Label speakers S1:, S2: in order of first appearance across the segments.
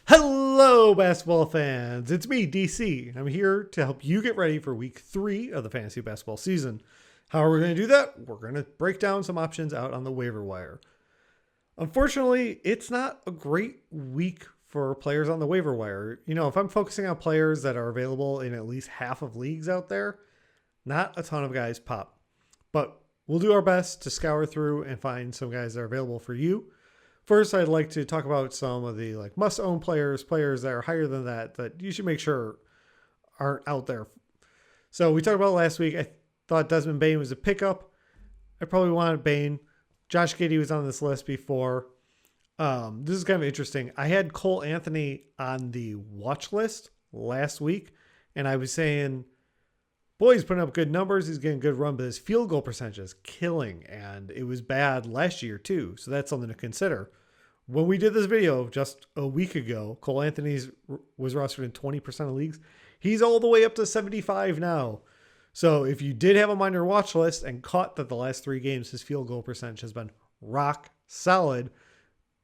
S1: Hello, basketball fans. It's me, DC. I'm here to help you get ready for week 3 of the fantasy basketball season. How are we going to do that? We're going to break down some options out on the waiver wire. Unfortunately, it's not a great week for players on the waiver wire. You know, if I'm focusing on players that are available in at least half of leagues out there, not a ton of guys pop. But we'll do our best to scour through and find some guys that are available for you. First, I'd like to talk about some of the must-own players that are higher than that you should make sure aren't out there. So we talked about last week. I thought Desmond Bane was a pickup. I probably wanted Bane. Josh Giddey was on this list before. This is kind of interesting. I had Cole Anthony on the watch list last week, and I was saying, boy, he's putting up good numbers. He's getting a good run, but his field goal percentage is killing, and it was bad last year too. So that's something to consider. When we did this video just a week ago, Cole Anthony was rostered in 20% of leagues. He's all the way up to 75 now. So if you did have him on your watch list and caught that the last 3 games, his field goal percentage has been rock solid,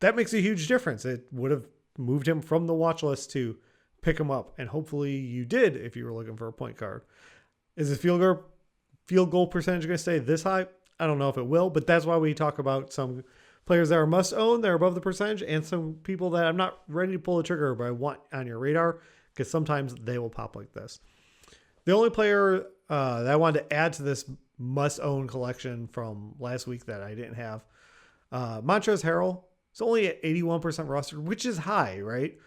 S1: that makes a huge difference. It would have moved him from the watch list to pick him up. And hopefully you did if you were looking for a point guard. Is his field goal percentage going to stay this high? I don't know if it will, but that's why we talk about some players that are must own, they're above the percentage, and some people that I'm not ready to pull the trigger, but I want on your radar because sometimes they will pop like this. The only player that I wanted to add to this must own collection from last week that I didn't have, Montrezl Harrell. It's only at 81% rostered, which is high, right?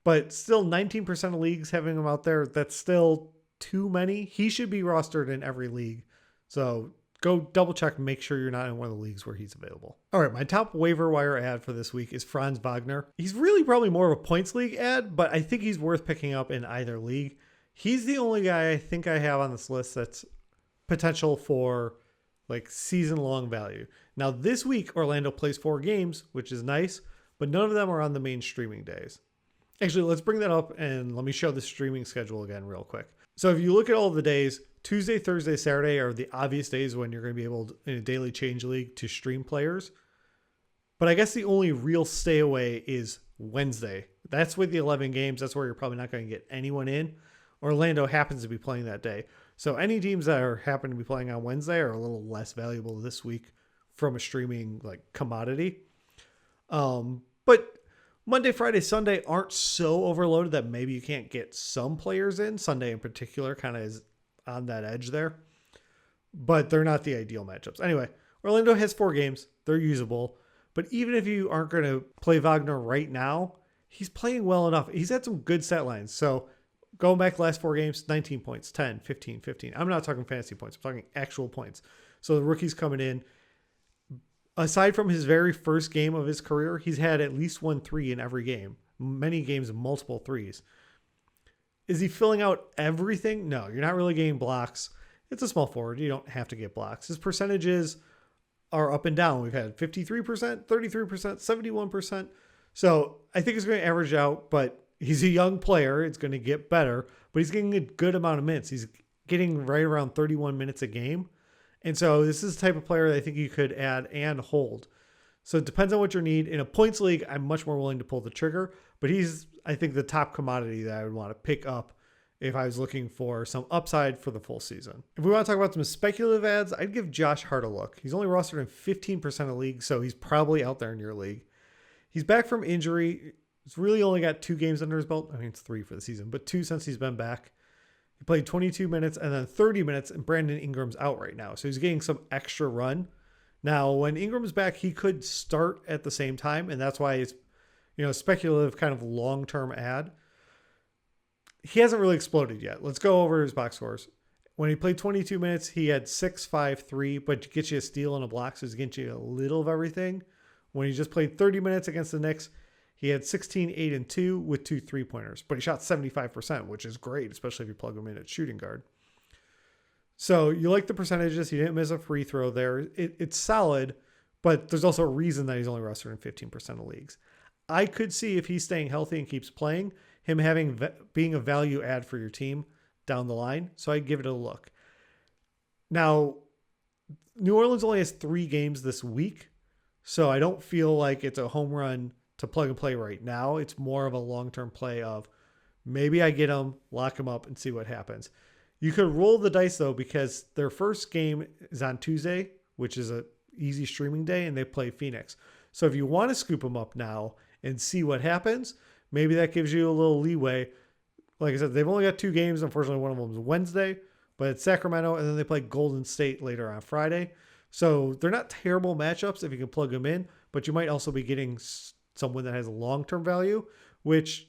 S1: But still 19% of leagues having him out there, that's still too many. He should be rostered in every league. So go double check and make sure you're not in one of the leagues where he's available. All right, my top waiver wire ad for this week is Franz Wagner. He's really probably more of a points league ad, but I think he's worth picking up in either league. He's the only guy I think I have on this list that's potential for season-long value. Now this week, Orlando plays 4 games, which is nice, but none of them are on the main streaming days. Actually, let's bring that up and let me show the streaming schedule again real quick. So if you look at all the days, Tuesday, Thursday, Saturday are the obvious days when you're going to be able to, in a daily change league, to stream players. But I guess the only real stay away is Wednesday. That's with the 11 games. That's where you're probably not going to get anyone in. Orlando happens to be playing that day. So any teams that happen to be playing on Wednesday are a little less valuable this week from a streaming commodity. But Monday, Friday, Sunday aren't so overloaded that maybe you can't get some players in. Sunday in particular kind of is on that edge there. But they're not the ideal matchups. Anyway, Orlando has 4 games. They're usable. But even if you aren't going to play Wagner right now, he's playing well enough. He's had some good stat lines. So going back the last 4 games, 19 points, 10, 15, 15. I'm not talking fantasy points. I'm talking actual points. So the rookie's coming in. Aside from his very first game of his career, he's had at least 1 3 in every game. Many games, multiple 3s. Is he filling out everything? No, you're not really getting blocks. It's a small forward. You don't have to get blocks. His percentages are up and down. We've had 53%, 33%, 71%. So I think it's going to average out, but he's a young player. It's going to get better, but he's getting a good amount of minutes. He's getting right around 31 minutes a game. And so this is the type of player that I think you could add and hold. So it depends on what you need. In a points league, I'm much more willing to pull the trigger, but he's, I think, the top commodity that I would want to pick up if I was looking for some upside for the full season. If we want to talk about some speculative ads, I'd give Josh Hart a look. He's only rostered in 15% of leagues, so he's probably out there in your league. He's back from injury. He's really only got 2 games under his belt. I mean, it's 3 for the season, but 2 since he's been back. He played 22 minutes and then 30 minutes, and Brandon Ingram's out right now. So he's getting some extra run. Now, when Ingram's back, he could start at the same time, and that's why it's, speculative kind of long-term ad. He hasn't really exploded yet. Let's go over his box scores. When he played 22 minutes, he had 6, 5, 3, but to get you a steal and a block, so he's getting you a little of everything. When he just played 30 minutes against the Knicks, he had 16, 8, and 2 with 2 3-pointers, but he shot 75%, which is great, especially if you plug him in at shooting guard. So you like the percentages. He didn't miss a free throw there. It's solid, but there's also a reason that he's only rostered in 15% of leagues. I could see, if he's staying healthy and keeps playing, him being a value add for your team down the line. So I'd give it a look. Now, New Orleans only has 3 games this week, so I don't feel like it's a home run to plug and play right now. It's more of a long-term play of maybe I get them, lock them up, and see what happens. You could roll the dice, though, because their first game is on Tuesday, which is a easy streaming day, and they play Phoenix. So if you want to scoop them up now and see what happens, maybe that gives you a little leeway. Like I said, they've only got 2 games. Unfortunately, one of them is Wednesday, but it's Sacramento, and then they play Golden State later on Friday. So they're not terrible matchups if you can plug them in, but you might also be getting someone that has a long-term value, which,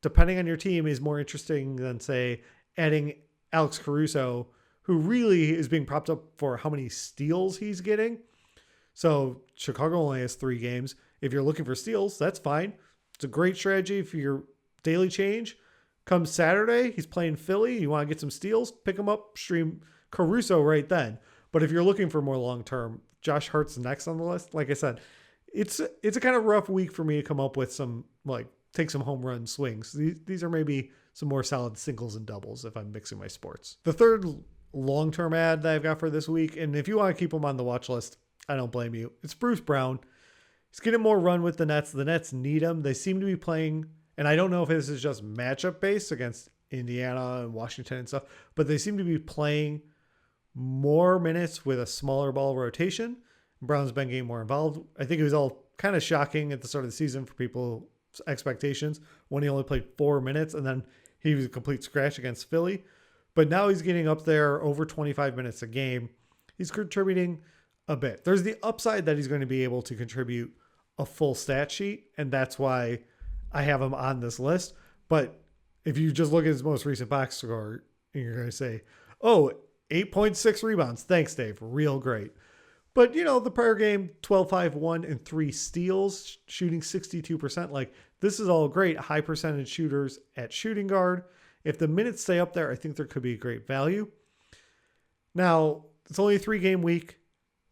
S1: depending on your team, is more interesting than, say, adding Alex Caruso, who really is being propped up for how many steals he's getting. So Chicago only has 3 games. If you're looking for steals, that's fine. It's a great strategy for your daily change. Come Saturday, he's playing Philly. You want to get some steals, pick him up, stream Caruso right then. But if you're looking for more long-term, Josh Hart's next on the list. Like I said, it's a kind of rough week for me to come up with some, take some home run swings. These are maybe some more solid singles and doubles if I'm mixing my sports. The third long-term ad that I've got for this week, and if you want to keep him on the watch list, I don't blame you. It's Bruce Brown. He's getting more run with the Nets. The Nets need him. They seem to be playing, and I don't know if this is just matchup based against Indiana and Washington and stuff, but they seem to be playing more minutes with a smaller ball rotation. Brown's been getting more involved. I think it was all kind of shocking at the start of the season for people's expectations when he only played 4 minutes, and then he was a complete scratch against Philly. But now he's getting up there over 25 minutes a game. He's contributing a bit. There's the upside that he's going to be able to contribute a full stat sheet, and that's why I have him on this list. But if you just look at his most recent box score, you're going to say, oh, 8.6 rebounds. Thanks, Dave. Real great. But, the prior game, 12-5-1 and 3 steals, shooting 62%. This is all great. High percentage shooters at shooting guard. If the minutes stay up there, I think there could be a great value. Now, it's only a 3-game week.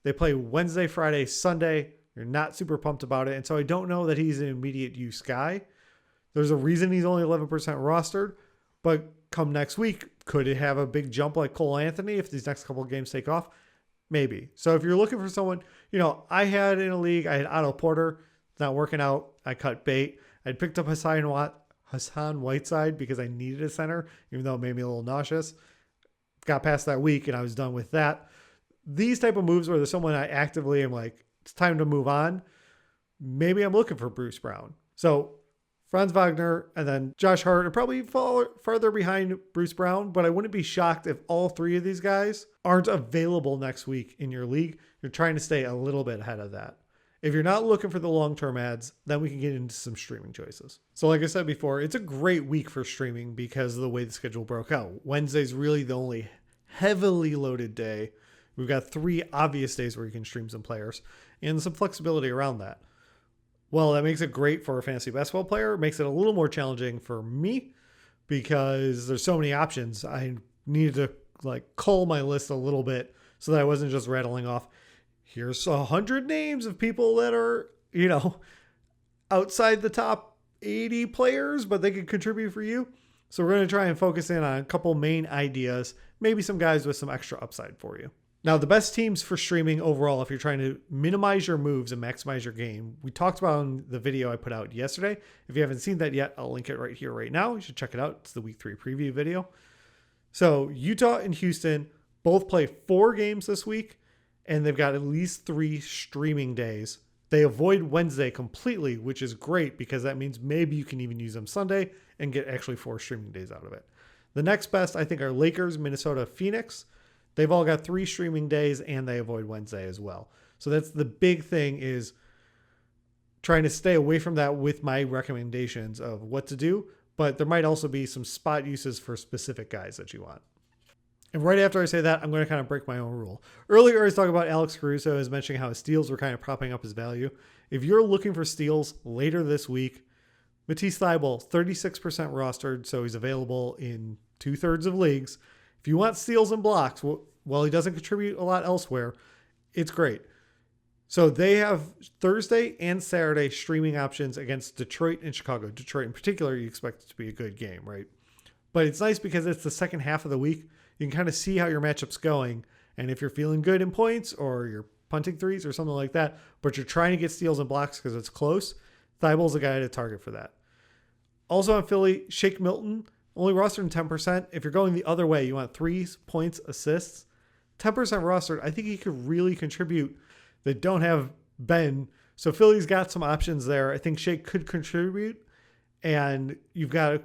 S1: They play Wednesday, Friday, Sunday. You're not super pumped about it. And so I don't know that he's an immediate use guy. There's a reason he's only 11% rostered. But come next week, could it have a big jump like Cole Anthony if these next couple of games take off? Maybe. So if you're looking for someone, I had in a league, I had Otto Porter. It's not working out. I cut bait. I'd picked up Hassan Whiteside because I needed a center, even though it made me a little nauseous. Got past that week and I was done with that. These type of moves where there's someone I actively am like, it's time to move on. Maybe I'm looking for Bruce Brown. So Franz Wagner and then Josh Hart are probably farther behind Bruce Brown, but I wouldn't be shocked if all 3 of these guys aren't available next week in your league. You're trying to stay a little bit ahead of that. If you're not looking for the long-term ads, then we can get into some streaming choices. So like I said before, it's a great week for streaming because of the way the schedule broke out. Wednesday's really the only heavily loaded day. We've got 3 obvious days where you can stream some players and some flexibility around that. Well, that makes it great for a fantasy basketball player. It makes it a little more challenging for me because there's so many options. I needed to cull my list a little bit so that I wasn't just rattling off, here's 100 names of people that are, outside the top 80 players, but they could contribute for you. So we're going to try and focus in on a couple main ideas, maybe some guys with some extra upside for you. Now, the best teams for streaming overall, if you're trying to minimize your moves and maximize your game, we talked about in the video I put out yesterday. If you haven't seen that yet, I'll link it right here, right now. You should check it out. It's the week 3 preview video. So Utah and Houston both play 4 games this week, and they've got at least 3 streaming days. They avoid Wednesday completely, which is great because that means maybe you can even use them Sunday and get actually 4 streaming days out of it. The next best, I think, are Lakers, Minnesota, Phoenix. They've all got 3 streaming days and they avoid Wednesday as well. So that's the big thing, is trying to stay away from that with my recommendations of what to do. But there might also be some spot uses for specific guys that you want. And right after I say that, I'm going to kind of break my own rule. Earlier, I was talking about Alex Caruso. I was mentioning how his steals were kind of propping up his value. If you're looking for steals later this week, Matisse Thybulle, 36% rostered, so he's available in 2/3 of leagues. If you want steals and blocks, while he doesn't contribute a lot elsewhere, it's great. So they have Thursday and Saturday streaming options against Detroit and Chicago. Detroit in particular, you expect it to be a good game, right? But it's nice because it's the second half of the week. You can kind of see how your matchup's going. And if you're feeling good in points or you're punting threes or something like that, but you're trying to get steals and blocks because it's close, Thibul's a guy to target for that. Also on Philly, Shake Milton, only rostered in 10%. If you're going the other way, you want threes, points, assists. 10% rostered, I think he could really contribute. They don't have Ben. So Philly's got some options there. I think Shake could contribute. And you've got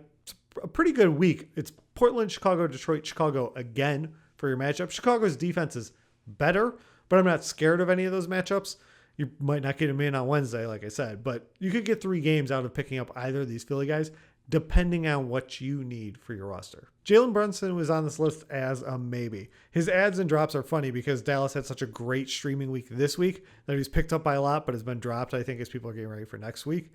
S1: a pretty good week. It's Portland, Chicago, Detroit, Chicago again for your matchup. Chicago's defense is better, but I'm not scared of any of those matchups. You might not get them in on Wednesday, like I said, but you could get 3 games out of picking up either of these Philly guys, depending on what you need for your roster. Jalen Brunson was on this list as a maybe. His adds and drops are funny because Dallas had such a great streaming week this week that he's picked up by a lot, but has been dropped, I think, as people are getting ready for next week.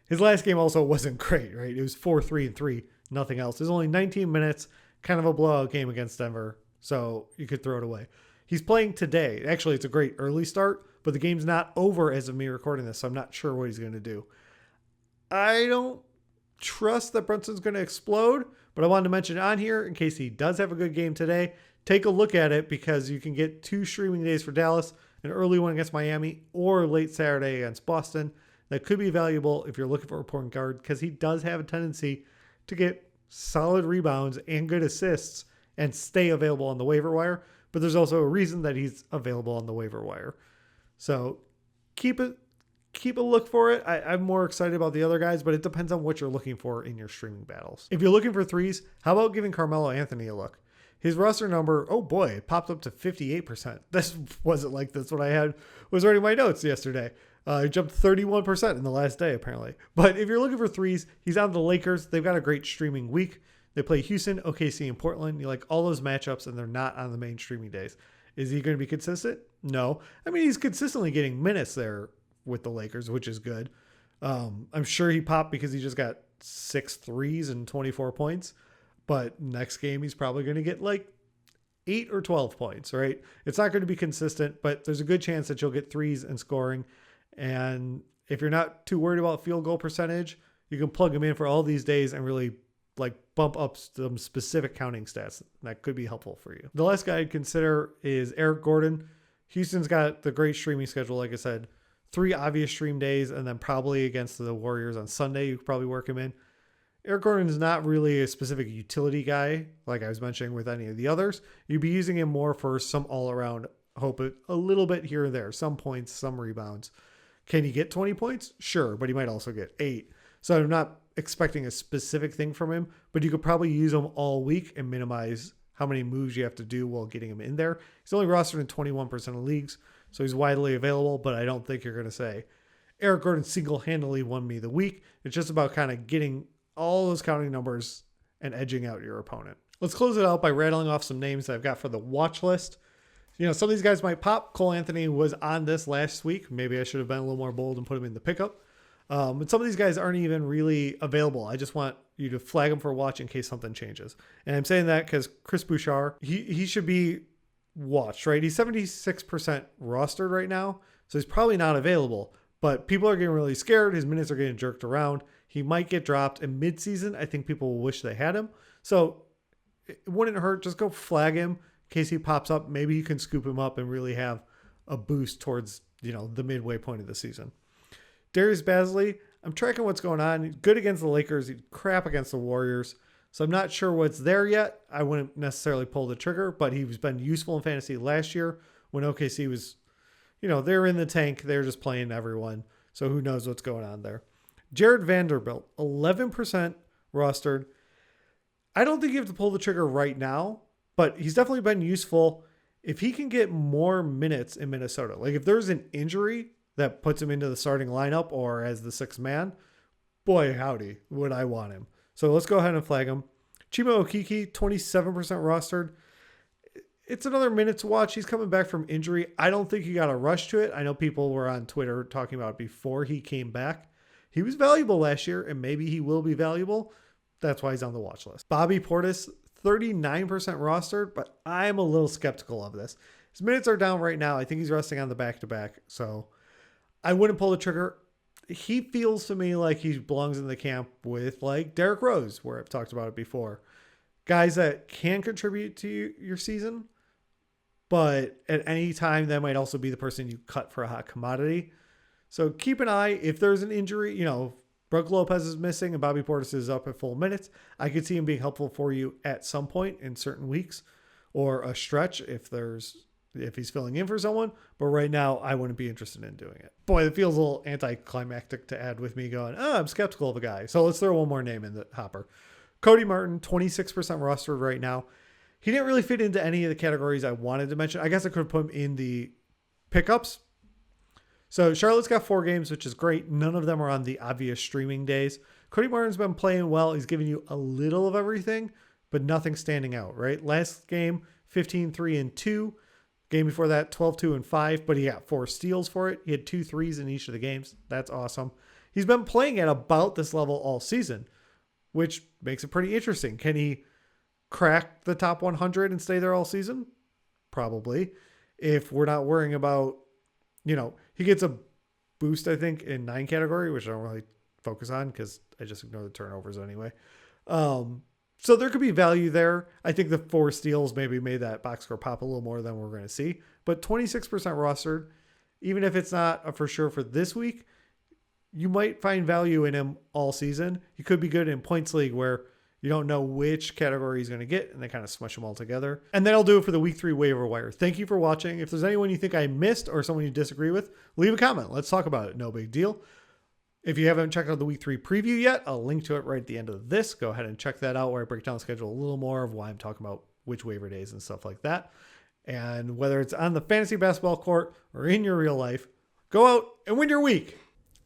S1: His last game also wasn't great, right? It was 4-3-3, nothing else. It was only 19 minutes, kind of a blowout game against Denver, so you could throw it away. He's playing today. Actually, it's a great early start, but the game's not over as of me recording this, so I'm not sure what he's going to do. I don't trust that Brunson's going to explode, but I wanted to mention it on here in case he does have a good game today. Take a look at it because you can get 2 streaming days for Dallas, an early one against Miami or late Saturday against Boston. That could be valuable if you're looking for a point guard because he does have a tendency to get solid rebounds and good assists and stay available on the waiver wire. But there's also a reason that he's available on the waiver wire. So keep a look for it. I'm more excited about the other guys, but it depends on what you're looking for in your streaming battles. If you're looking for threes, how about giving Carmelo Anthony a look? His roster number, oh boy, it popped up to 58%. This wasn't like this when I was writing my notes yesterday. He jumped 31% in the last day, apparently. But if you're looking for threes, he's on the Lakers. They've got a great streaming week. They play Houston, OKC, and Portland. You like all those matchups, and they're not on the main streaming days. Is he going to be consistent? No. I mean, he's consistently getting minutes there with the Lakers, which is good. I'm sure he popped because he just got 6 threes and 24 points. But next game, he's probably going to get like 8 or 12 points, right? It's not going to be consistent, but there's a good chance that you'll get threes and scoring. And if you're not too worried about field goal percentage, you can plug him in for all these days and really like bump up some specific counting stats. That could be helpful for you. The last guy I'd consider is Eric Gordon. Houston's got the great streaming schedule, like I said, 3 obvious stream days, and then probably against the Warriors on Sunday, you could probably work him in. Eric Gordon is not really a specific utility guy, like I was mentioning with any of the others. You'd be using him more for some all-around hope, a little bit here and there, some points, some rebounds. Can he get 20 points? Sure, but he might also get 8. So I'm not expecting a specific thing from him, but you could probably use him all week and minimize how many moves you have to do while getting him in there. He's only rostered in 21% of leagues, so he's widely available, but I don't think you're going to say, Eric Gordon single-handedly won me the week. It's just about kind of getting all those counting numbers and edging out your opponent. Let's close it out by rattling off some names that I've got for the watch list. You know, some of these guys might pop. Cole Anthony was on this last week. Maybe I should have been a little more bold and put him in the pickup. But some of these guys aren't even really available. I just want you to flag them for watch in case something changes. And I'm saying that because Chris Bouchard, he should be watched, right? He's 76% rostered right now, so he's probably not available. But people are getting really scared. His minutes are getting jerked around. He might get dropped in midseason. I think people will wish they had him. So it wouldn't hurt. Just go flag him in case he pops up. Maybe you can scoop him up and really have a boost towards, the midway point of the season. Darius Bazley, I'm tracking what's going on. He's good against the Lakers. He's crap against the Warriors. So I'm not sure what's there yet. I wouldn't necessarily pull the trigger, but he's been useful in fantasy last year when OKC was, they're in the tank. They're just playing everyone. So who knows what's going on there. Jared Vanderbilt, 11% rostered. I don't think you have to pull the trigger right now, but he's definitely been useful. If he can get more minutes in Minnesota, like if there's an injury that puts him into the starting lineup or as the 6th man, boy, howdy, would I want him. So let's go ahead and flag him. Chima Okeke, 27% rostered. It's another minute to watch. He's coming back from injury. I don't think you got to rush to it. I know people were on Twitter talking about it before he came back. He was valuable last year, and maybe he will be valuable. That's why he's on the watch list. Bobby Portis, 39% rostered, but I'm a little skeptical of this. His minutes are down right now. I think he's resting on the back-to-back, so I wouldn't pull the trigger. He feels to me like he belongs in the camp with like Derrick Rose, where I've talked about it before. Guys that can contribute to your season, but at any time that might also be the person you cut for a hot commodity. So keep an eye. If there's an injury, Brook Lopez is missing and Bobby Portis is up at full minutes, I could see him being helpful for you at some point in certain weeks or a stretch if he's filling in for someone. But right now, I wouldn't be interested in doing it. Boy, it feels a little anticlimactic to add with me going, I'm skeptical of a guy. So let's throw one more name in the hopper. Cody Martin, 26% rostered right now. He didn't really fit into any of the categories I wanted to mention. I guess I could put him in the pickups. So Charlotte's got 4 games, which is great. None of them are on the obvious streaming days. Cody Martin's been playing well. He's giving you a little of everything, but nothing standing out, right? Last game, 15-3-2. Game before that, 12-2-5, but he got 4 steals for it. He had 2 threes in each of the games. That's awesome. He's been playing at about this level all season, which makes it pretty interesting. Can he crack the top 100 and stay there all season? Probably. If we're not worrying about, he gets a boost, I think, in 9 category, which I don't really focus on because I just ignore the turnovers anyway. So there could be value there. I think the 4 steals maybe made that box score pop a little more than we're going to see. But 26% rostered, even if it's not a for sure for this week, you might find value in him all season. He could be good in points league where you don't know which category he's going to get and they kind of smush them all together. And that'll do it for the week 3 waiver wire. Thank you for watching. If there's anyone you think I missed or someone you disagree with, leave a comment. Let's talk about it. No big deal. If you haven't checked out the week 3 preview yet, I'll link to it right at the end of this. Go ahead and check that out where I break down the schedule a little more of why I'm talking about which waiver days and stuff like that. And whether it's on the fantasy basketball court or in your real life, go out and win your week.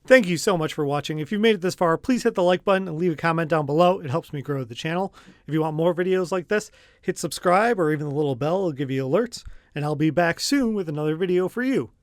S1: Thank you so much for watching. If you've made it this far, please hit the like button and leave a comment down below. It helps me grow the channel. If you want more videos like this, hit subscribe or even the little bell will give you alerts. And I'll be back soon with another video for you.